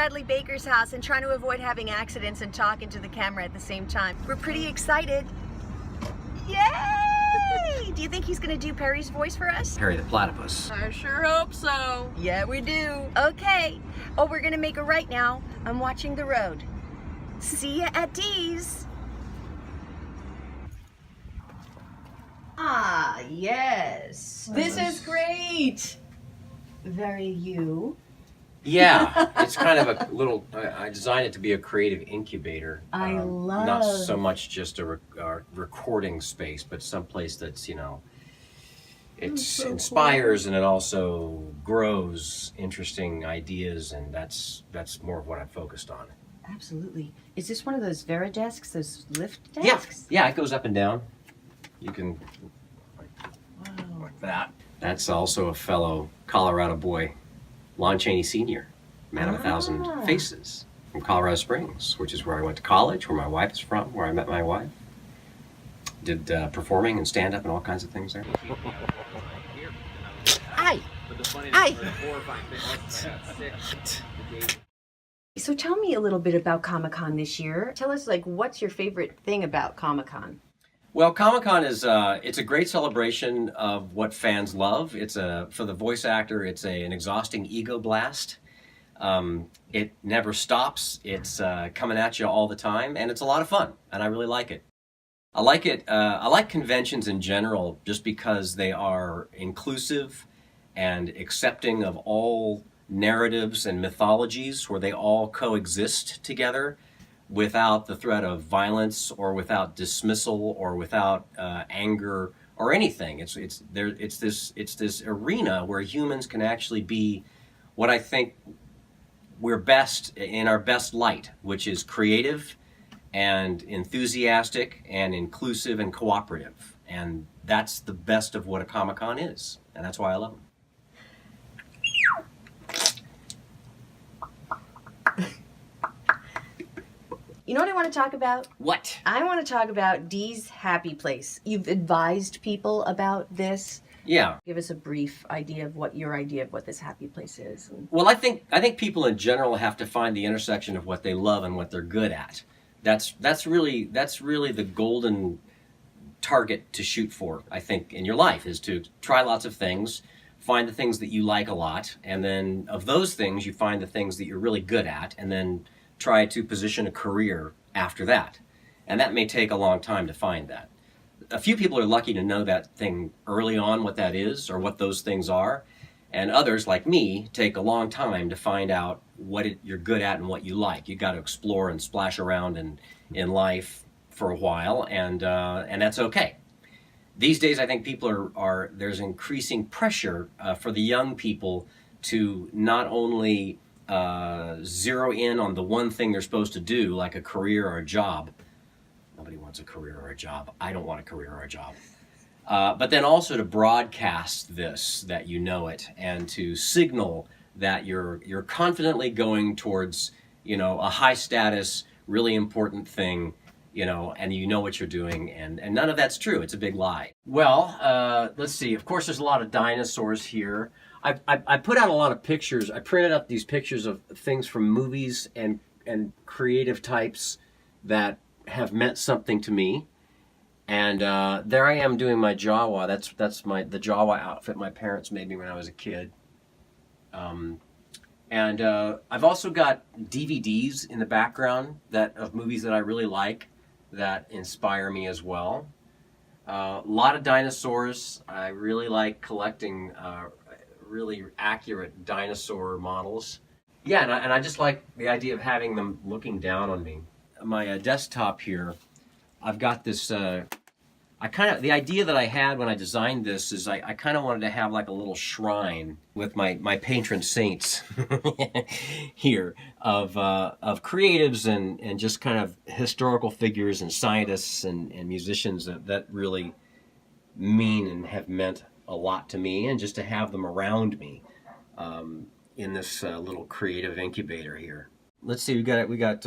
Bradley Baker's house and trying to avoid having accidents and talking to the camera at the same time. We're pretty excited. Yay! Do you think he's gonna do Perry's voice for us? Perry the Platypus. I sure hope so. Yeah, we do. Okay. Oh, we're gonna make a right now. I'm watching the road. See ya at Dee's. Ah, yes. This is great. Very you. Yeah, it's kind of a little, I designed it to be a creative incubator. I love. Not so much just a recording space, but someplace that's, you know, it so inspires cool. And it also grows interesting ideas, and that's more of what I'm focused on. Absolutely. Is this one of those Vera desks, those lift desks? Yeah, it goes up and down. You can, Wow. like that. That's also a fellow Colorado boy, Lon Chaney Sr., man of a thousand faces, from Colorado Springs, which is where I went to college, where my wife is from, where I met my wife. Did performing and stand-up and all kinds of things there. Aye! Aye! So tell me a little bit about Comic-Con this year. Tell us, like, what's your favorite thing about Comic-Con? Well, Comic-Con is it's a great celebration of what fans love. It's for the voice actor, it's an exhausting ego blast. It never stops. It's coming at you all the time, and it's a lot of fun, and I really like it. I like it. I like conventions in general just because they are inclusive and accepting of all narratives and mythologies where they all coexist together without the threat of violence or without dismissal or without anger or anything. It's this arena where humans can actually be what I think we're best in our best light, which is creative and enthusiastic and inclusive and cooperative. And that's the best of what a Comic-Con is, and that's why I love them. You know what I want to talk about? What? I want to talk about Dee's Happy Place. You've advised people about this. Yeah. Give us a brief idea of what your idea of what this happy place is. Well, I think people in general have to find the intersection of what they love and what they're good at. That's really the golden target to shoot for, I think, in your life, is to try lots of things, find the things that you like a lot, and then of those things you find the things that you're really good at, and then try to position a career after that. And that may take a long time to find that. A few people are lucky to know that thing early on, what that is or what those things are. And others, like me, take a long time to find out what you're good at and what you like. You got to explore and splash around in life for a while, and that's okay. These days, I think people there's increasing pressure for the young people to not only zero in on the one thing they're supposed to do, like a career or a job. Nobody wants a career or a job. I don't want a career or a job. But then also to broadcast this, that you know it, and to signal that you're confidently going towards, you know, a high status, really important thing, you know, and you know what you're doing, and none of that's true. It's a big lie. Well, let's see. Of course, there's a lot of dinosaurs here. I put out a lot of pictures. I printed up these pictures of things from movies and creative types that have meant something to me. And there I am doing my Jawa. That's the Jawa outfit my parents made me when I was a kid. And I've also got DVDs in the background of movies that I really like that inspire me as well. A lot of dinosaurs. I really like collecting really accurate dinosaur models. Yeah, and I just like the idea of having them looking down on me. My desktop here, I've got this, the idea that I had when I designed this is I kind of wanted to have like a little shrine with my patron saints here of creatives and just kind of historical figures and scientists and musicians that really mean and have meant a lot to me, and just to have them around me in this little creative incubator here. Let's see, we got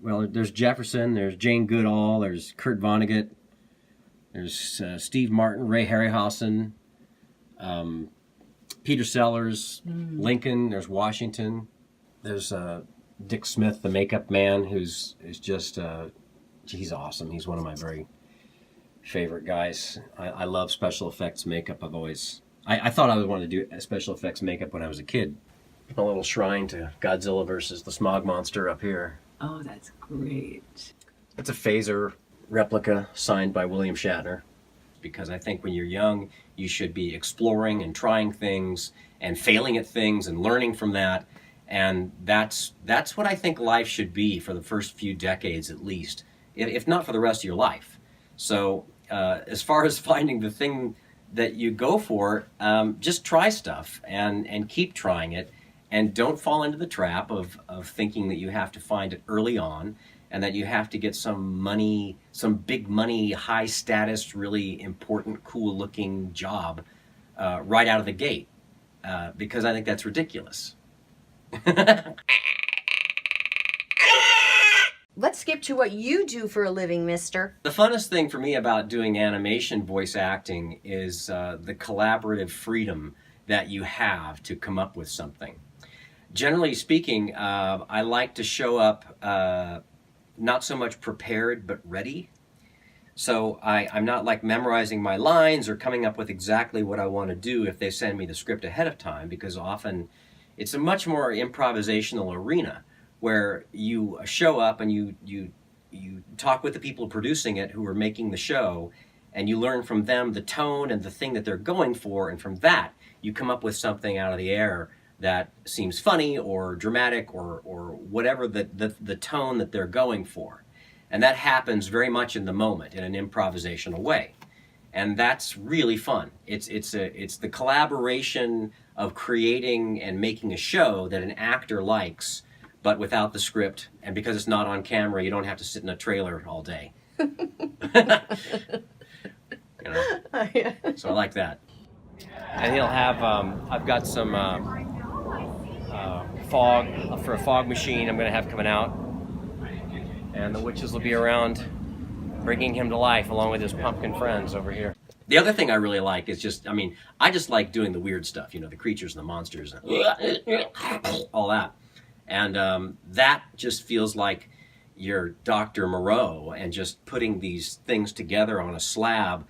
well, there's Jefferson, there's Jane Goodall, there's Kurt Vonnegut, there's Steve Martin, Ray Harryhausen, Peter Sellers, Lincoln, there's Washington, there's Dick Smith, the makeup man, is just, he's awesome. He's one of my very favorite guys. I love special effects makeup. I thought I would want to do special effects makeup when I was a kid. A little shrine to Godzilla versus the Smog Monster up here. Oh, that's great. It's a phaser replica signed by William Shatner, because I think when you're young, you should be exploring and trying things and failing at things and learning from that. And that's what I think life should be for the first few decades at least, if not for the rest of your life. So as far as finding the thing that you go for, just try stuff and keep trying it, and don't fall into the trap of thinking that you have to find it early on and that you have to get some money, some big money, high status, really important, cool looking job right out of the gate, because I think that's ridiculous. Let's skip to what you do for a living, mister. The funnest thing for me about doing animation voice acting is the collaborative freedom that you have to come up with something. Generally speaking, I like to show up not so much prepared but ready. So I'm not like memorizing my lines or coming up with exactly what I want to do if they send me the script ahead of time, because often it's a much more improvisational arena where you show up and you talk with the people producing it who are making the show, and you learn from them the tone and the thing that they're going for, and from that you come up with something out of the air that seems funny or dramatic or whatever the tone that they're going for. And that happens very much in the moment in an improvisational way. And that's really fun. It's the collaboration of creating and making a show that an actor likes, but without the script. And because it's not on camera, you don't have to sit in a trailer all day. You know? Yeah. So I like that. And he'll have, I've got some fog, for a fog machine I'm going to have coming out. And the witches will be around bringing him to life along with his pumpkin friends over here. The other thing I really like is just, I just like doing the weird stuff, the creatures and the monsters and all that. And that just feels like you're Dr. Moreau and just putting these things together on a slab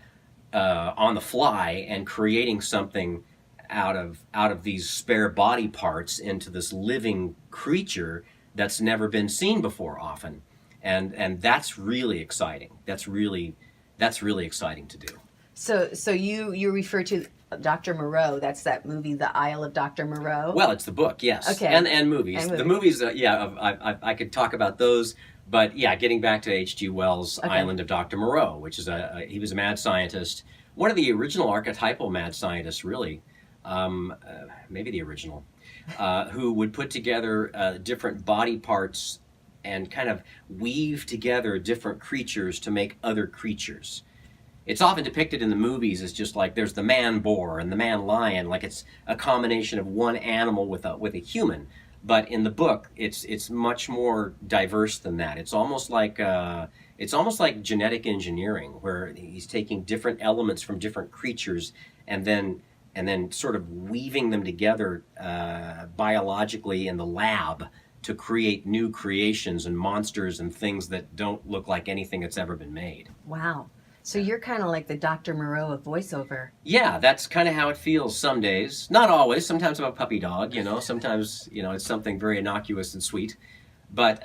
on the fly and creating something out of these spare body parts into this living creature that's never been seen before often. And that's really exciting. That's really exciting to do. So you refer to Dr. Moreau. That's that movie, The Isle of Dr. Moreau. Well, it's the book, yes. Okay. And movies. The movies, I could talk about those. But yeah, getting back to H.G. Wells' Island of Dr. Moreau, which is he was a mad scientist, one of the original archetypal mad scientists, really, maybe the original, who would put together different body parts and kind of weave together different creatures to make other creatures. It's often depicted in the movies as just like there's the man boar and the man lion, like it's a combination of one animal with a human. But in the book, it's much more diverse than that. It's almost like genetic engineering, where he's taking different elements from different creatures and then sort of weaving them together biologically in the lab to create new creations and monsters and things that don't look like anything that's ever been made. Wow. So you're kind of like the Dr. Moreau of voiceover. Yeah, that's kind of how it feels some days. Not always. Sometimes I'm a puppy dog, Sometimes, it's something very innocuous and sweet. But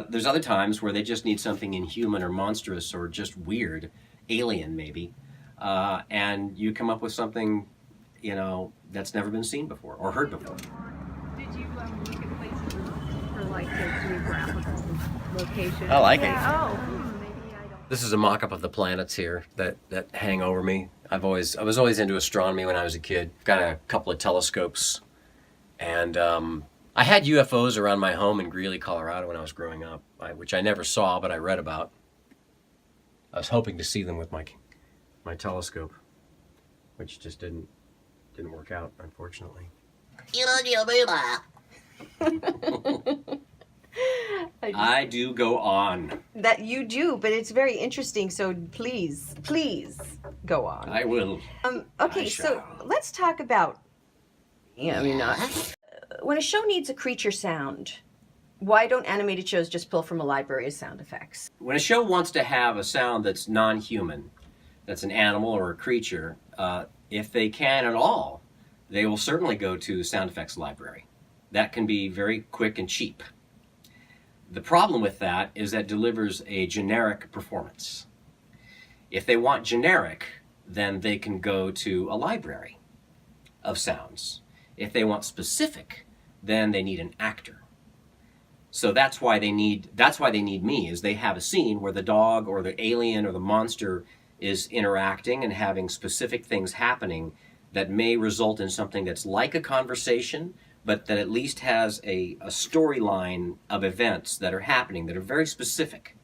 there's other times where they just need something inhuman or monstrous or just weird, alien maybe. And you come up with something, that's never been seen before or heard before. Did you look at places for like the geographical location? I like it. Maybe I don't. This is a mock-up of the planets here that hang over me. I was always into astronomy when I was a kid. Got a couple of telescopes, and I had UFOs around my home in Greeley, Colorado when I was growing up, which I never saw, but I read about. I was hoping to see them with my telescope, which just didn't work out, unfortunately. I do go on. That you do, but it's very interesting, so please go on. I will. Okay, so let's talk about Yeah, I mean, when a show needs a creature sound, why don't animated shows just pull from a library of sound effects? When a show wants to have a sound that's non-human, that's an animal or a creature, if they can at all, they will certainly go to sound effects library. That can be very quick and cheap. The problem with that is that delivers a generic performance. If they want generic, then they can go to a library of sounds. If they want specific, then they need an actor. So that's why they need me, is they have a scene where the dog or the alien or the monster is interacting and having specific things happening that may result in something that's like a conversation, but that at least has a storyline of events that are happening that are very specific.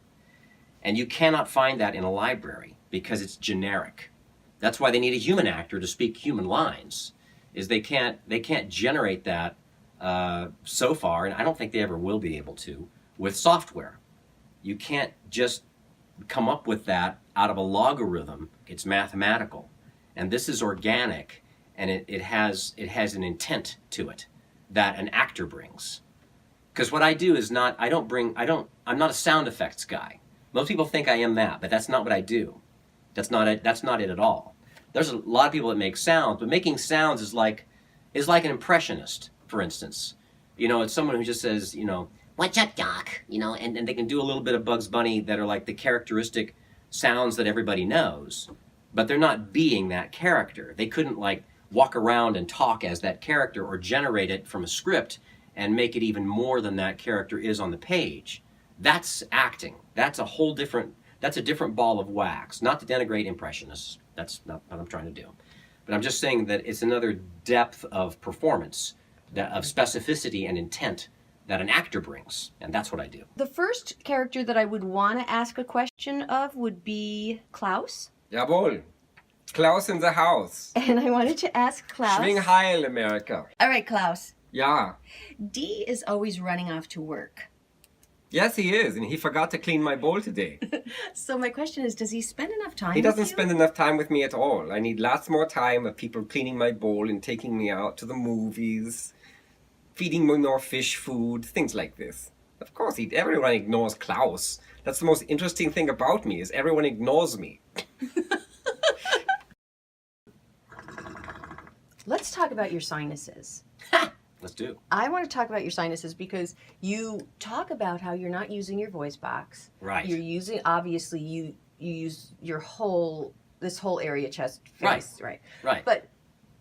And you cannot find that in a library because it's generic. That's why they need a human actor to speak human lines, is they can't generate that so far, and I don't think they ever will be able to, with software. You can't just come up with that out of a logarithm. It's mathematical. And this is organic, and it has an intent to it that an actor brings. Because what I do is I'm not a sound effects guy. Most people think I am that, but that's not what I do. That's not it at all. There's a lot of people that make sounds, but making sounds is like an impressionist, for instance. You know, it's someone who just says, you know, "What's up, Doc?" You know, and they can do a little bit of Bugs Bunny that are like the characteristic sounds that everybody knows, but they're not being that character. They couldn't like walk around and talk as that character or generate it from a script and make it even more than that character is on the page. That's acting. That's a different ball of wax. Not to denigrate impressionists. That's not what I'm trying to do. But I'm just saying that it's another depth of performance, of specificity and intent that an actor brings. And that's what I do. The first character that I would want to ask a question of would be Klaus. Jawohl. Klaus in the house. And I wanted to ask Klaus. Schwing Heil, America. All right, Klaus. Ja. Dee is always running off to work. Yes, he is, and he forgot to clean my bowl today. So my question is, does he spend enough time He doesn't with you? spend enough time with me at all. I need lots more time of people cleaning my bowl and taking me out to the movies, feeding me more fish food, things like this. Of course, everyone ignores Klaus. That's the most interesting thing about me, is everyone ignores me. Let's talk about your sinuses. Let's do. I want to talk about your sinuses because you talk about how you're not using your voice box. Right. You're using, obviously, you use this whole area, chest, face, right? Right. But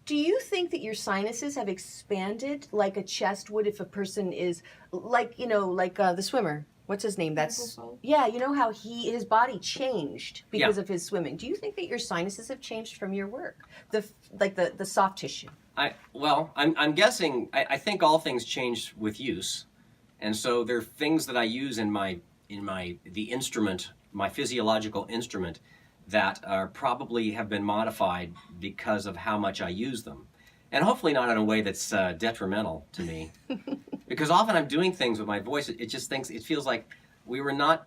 do you think that your sinuses have expanded like a chest would if a person is, like, you know, like the swimmer? What's his name? That's, yeah, you know how his body changed because of his swimming. Do you think that your sinuses have changed from your work? The soft tissue? I'm guessing, I think all things change with use. And so there are things that I use in the instrument, my physiological instrument, that probably have been modified because of how much I use them. And hopefully not in a way that's detrimental to me. Because often I'm doing things with my voice, it feels like we were not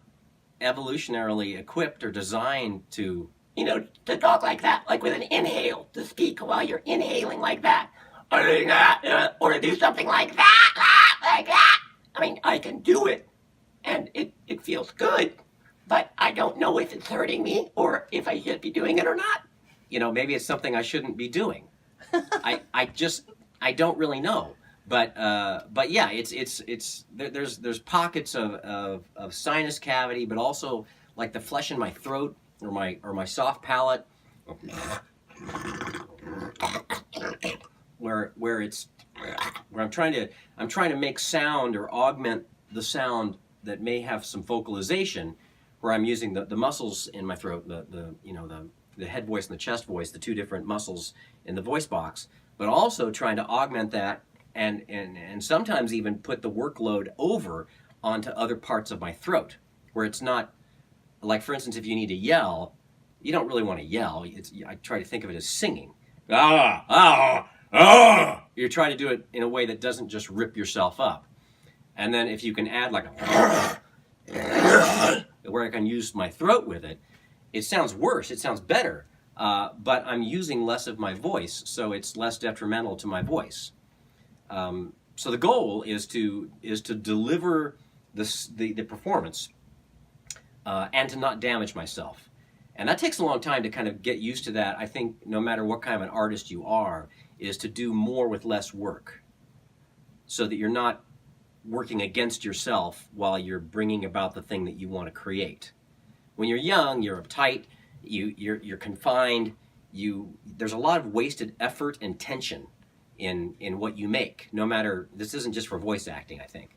evolutionarily equipped or designed to, you know, to talk like that, like with an inhale, to speak while you're inhaling like that, or to do something like that, like that. I mean, I can do it, and it feels good, but I don't know if it's hurting me or if I should be doing it or not. You know, maybe it's something I shouldn't be doing. I don't really know. But yeah, there's pockets of sinus cavity, but also like the flesh in my throat or my soft palate, where I'm trying to make sound or augment the sound that may have some vocalization, where I'm using the muscles in my throat, the head voice and the chest voice, the two different muscles in the voice box, but also trying to augment that and sometimes even put the workload over onto other parts of my throat, where it's not, like for instance, if you need to yell, you don't really want to yell. I try to think of it as singing. You're trying to do it in a way that doesn't just rip yourself up. And then if you can add like a where I can use my throat with it, it sounds worse, it sounds better, but I'm using less of my voice, so it's less detrimental to my voice. So the goal is to deliver the performance and to not damage myself. And that takes a long time to kind of get used to that. I think no matter what kind of an artist you are, is to do more with less work, so that you're not working against yourself while you're bringing about the thing that you want to create. When you're young, you're uptight, you're confined. There's a lot of wasted effort and tension in what you make. No matter, this isn't just for voice acting, I think.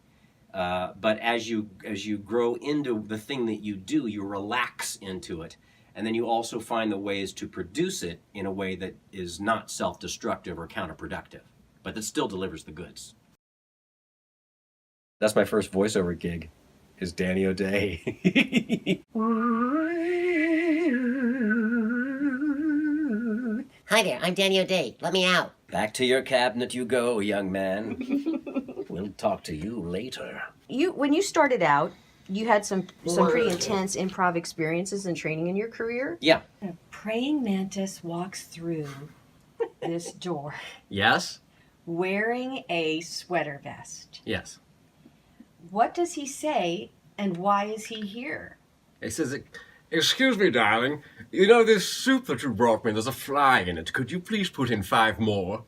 But as you grow into the thing that you do, you relax into it. And then you also find the ways to produce it in a way that is not self-destructive or counterproductive, but that still delivers the goods. That's my first voiceover gig, is Danny O'Day. Hi there, I'm Danny O'Day. Let me out. Back to your cabinet you go, young man. We'll talk to you later. When you started out, you had some pretty intense improv experiences and training in your career. Yeah. A praying mantis walks through this door Yes? wearing a sweater vest. Yes. What does he say, and why is he here? He says, "Excuse me, darling. You know this soup that you brought me, there's a fly in it. Could you please put in 5 more?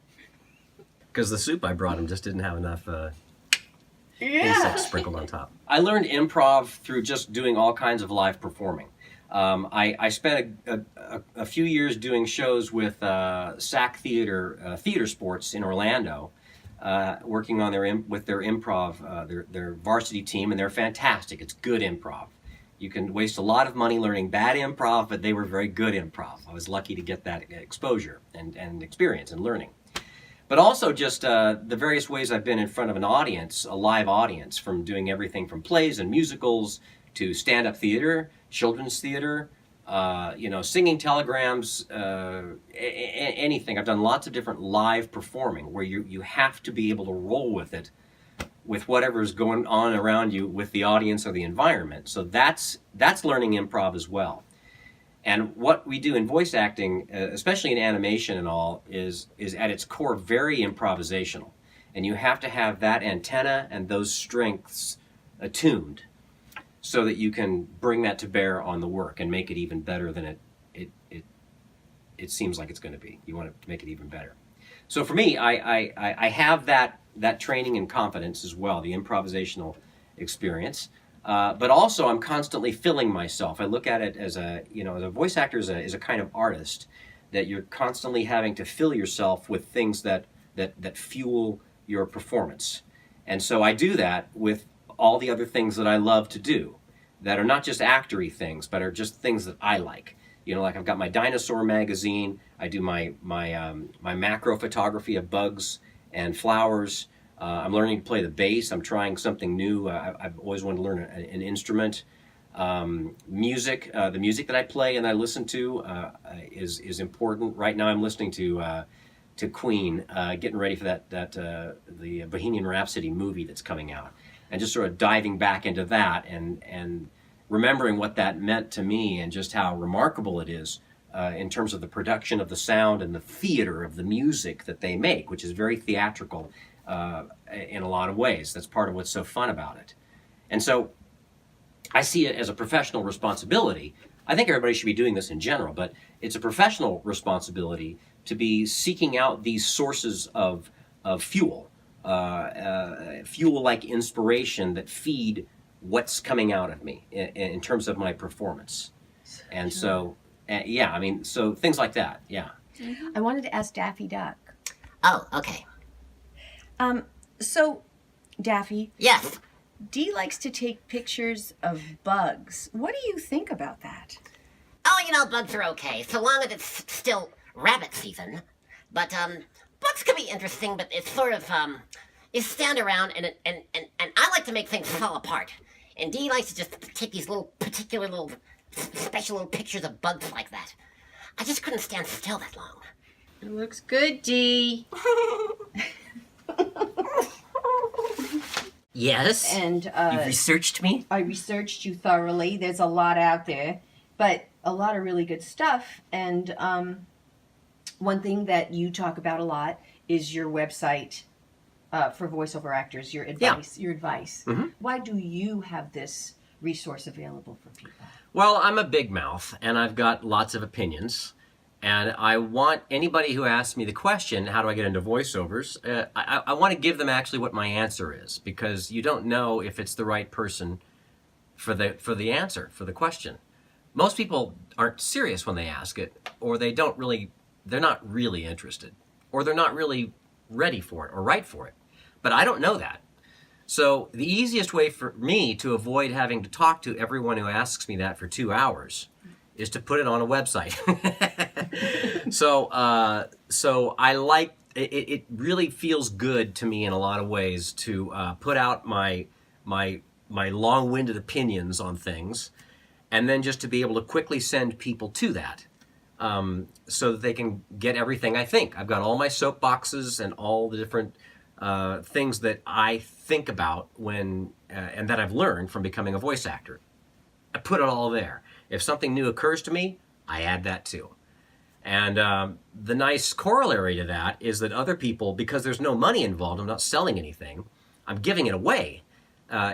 Because the soup I brought him just didn't have enough insects sprinkled on top. I learned improv through just doing all kinds of live performing. I spent a few years doing shows with SAC Theater Sports in Orlando, working on their improv, their varsity team, and they're fantastic. It's good improv. You can waste a lot of money learning bad improv, but they were very good improv. I was lucky to get that exposure and experience and learning. But also just the various ways I've been in front of an audience, a live audience, from doing everything from plays and musicals to stand-up theater, children's theater, singing telegrams, anything. I've done lots of different live performing where you have to be able to roll with it, with whatever's going on around you with the audience or the environment. So that's learning improv as well. And what we do in voice acting, especially in animation and all, is at its core very improvisational. And you have to have that antenna and those strengths attuned so that you can bring that to bear on the work and make it even better than it seems like it's going to be. You want to make it even better. So for me, I have that training and confidence as well, the improvisational experience. But also, I'm constantly filling myself. I look at it as a voice actor is a kind of artist, that you're constantly having to fill yourself with things that fuel your performance. And so I do that with all the other things that I love to do, that are not just actory things, but are just things that I like. Like I've got my dinosaur magazine. I do my macro photography of bugs and flowers. I'm learning to play the bass. I'm trying something new. I've always wanted to learn an instrument. Music, the music that I play and I listen to is important. Right now I'm listening to Queen, getting ready for the Bohemian Rhapsody movie that's coming out. And just sort of diving back into that and remembering what that meant to me and just how remarkable it is in terms of the production of the sound and the theater of the music that they make, which is very theatrical in a lot of ways. That's part of what's so fun about it. And so I see it as a professional responsibility. I think everybody should be doing this in general, but it's a professional responsibility to be seeking out these sources of fuel, fuel-like inspiration that feed what's coming out of me in terms of my performance. And so, so things like that, yeah. I wanted to ask Daffy Duck. Oh, okay. So, Daffy. Yes. Dee likes to take pictures of bugs. What do you think about that? Oh, bugs are okay, so long as it's still rabbit season. But, bugs can be interesting, but it's sort of, you stand around and I like to make things fall apart. And Dee likes to just take these special little pictures of bugs like that. I just couldn't stand still that long. It looks good, Dee. Yes? And You've researched me? I researched you thoroughly. There's a lot out there, but a lot of really good stuff. And one thing that you talk about a lot is your website, for voiceover actors, your advice. Your advice. Why do you have this resource available for people? Well, I'm a big mouth, and I've got lots of opinions. And I want anybody who asks me the question, how do I get into voiceovers? I want to give them actually what my answer is, because you don't know if it's the right person for the answer, for the question. Most people aren't serious when they ask it, or they're not really interested, or they're not really ready for it or right for it. But I don't know that. So the easiest way for me to avoid having to talk to everyone who asks me that for 2 hours is to put it on a website. So I like it. It really feels good to me in a lot of ways to put out my long-winded opinions on things, and then just to be able to quickly send people to that, so that they can get everything I think. I've got all my soapboxes and all the different things that I think about when and that I've learned from becoming a voice actor. I put it all there. If something new occurs to me, I add that too. And the nice corollary to that is that other people, because there's no money involved, I'm not selling anything, I'm giving it away,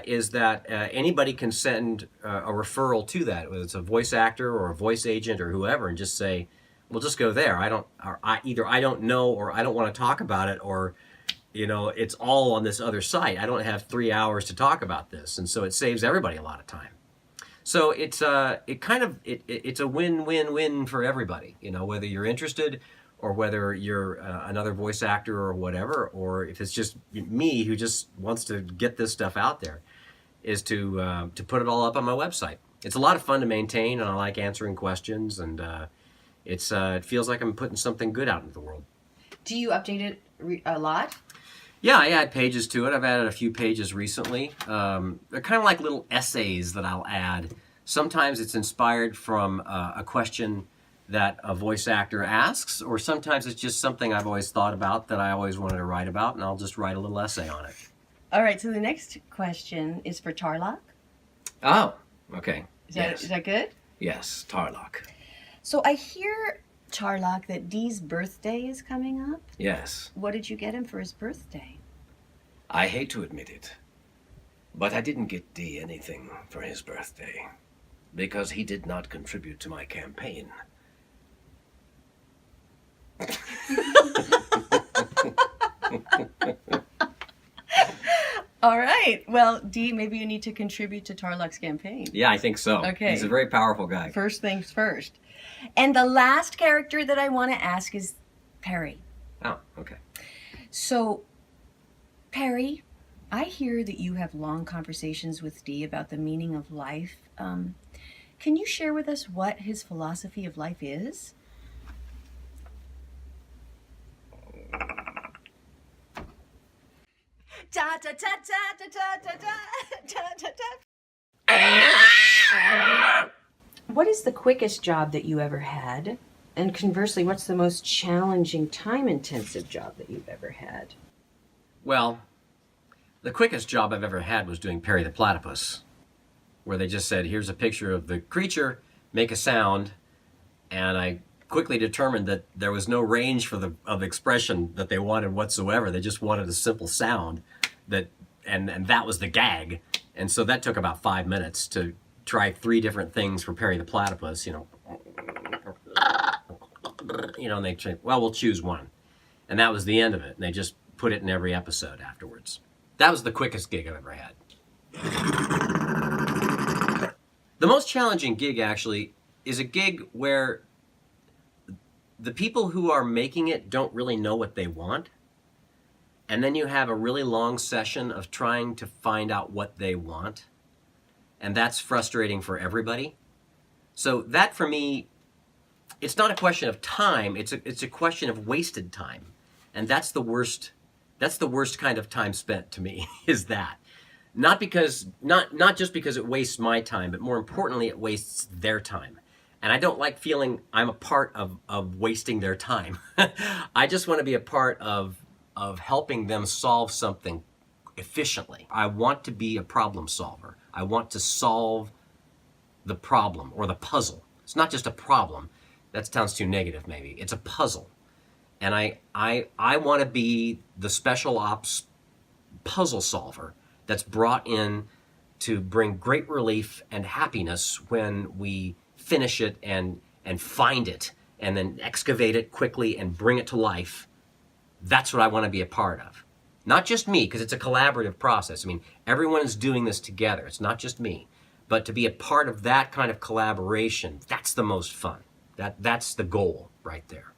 is that anybody can send a referral to that, whether it's a voice actor or a voice agent or whoever, and just say, well, just go there. Either I don't know, or I don't want to talk about it, or it's all on this other site. I don't have 3 hours to talk about this, and so it saves everybody a lot of time. So it's a win-win-win for everybody, whether you're interested or whether you're another voice actor or whatever, or if it's just me who just wants to get this stuff out there, is to put it all up on my website. It's a lot of fun to maintain, and I like answering questions, and it feels like I'm putting something good out into the world. Do you update it a lot? Yeah, I add pages to it. I've added a few pages recently. They're kind of like little essays that I'll add. Sometimes it's inspired from a question that a voice actor asks, or sometimes it's just something I've always thought about that I always wanted to write about, and I'll just write a little essay on it. All right, so the next question is for Tarlock. Oh, okay. Is that good? Yes, Tarlock. So I hear, Tarlock, that Dee's birthday is coming up. Yes. What did you get him for his birthday? I hate to admit it, but I didn't get Dee anything for his birthday, because he did not contribute to my campaign. All right. Well, Dee, maybe you need to contribute to Tarlock's campaign. Yeah, I think so. Okay. He's a very powerful guy. First things first. And the last character that I want to ask is Perry. Oh, okay. So, Perry, I hear that you have long conversations with Dee about the meaning of life. Can you share with us what his philosophy of life is? Da da da da da da da da da. What is the quickest job that you ever had? And conversely, what's the most challenging, time-intensive job that you've ever had? Well, the quickest job I've ever had was doing Perry the Platypus, where they just said, here's a picture of the creature, make a sound, and I quickly determined that there was no range of expression that they wanted whatsoever. They just wanted a simple sound, and that was the gag. And so that took about 5 minutes to try 3 different things for Perry the Platypus, and they said, well, we'll choose one. And that was the end of it. And they just put it in every episode afterwards. That was the quickest gig I've ever had. The most challenging gig, actually, is a gig where the people who are making it don't really know what they want. And then you have a really long session of trying to find out what they want. And that's frustrating for everybody. So that, for me, it's not a question of time, it's a question of wasted time. And that's the worst kind of time spent to me, is that. Not just because it wastes my time, but more importantly, it wastes their time. And I don't like feeling I'm a part of wasting their time. I just want to be a part of helping them solve something efficiently. I want to be a problem solver. I want to solve the problem or the puzzle. It's not just a problem. That sounds too negative, maybe. It's a puzzle. And I want to be the special ops puzzle solver that's brought in to bring great relief and happiness when we finish it and find it and then excavate it quickly and bring it to life. That's what I want to be a part of. Not just me, because it's a collaborative process. I mean, everyone is doing this together. It's not just me. But to be a part of that kind of collaboration, that's the most fun. That's the goal right there.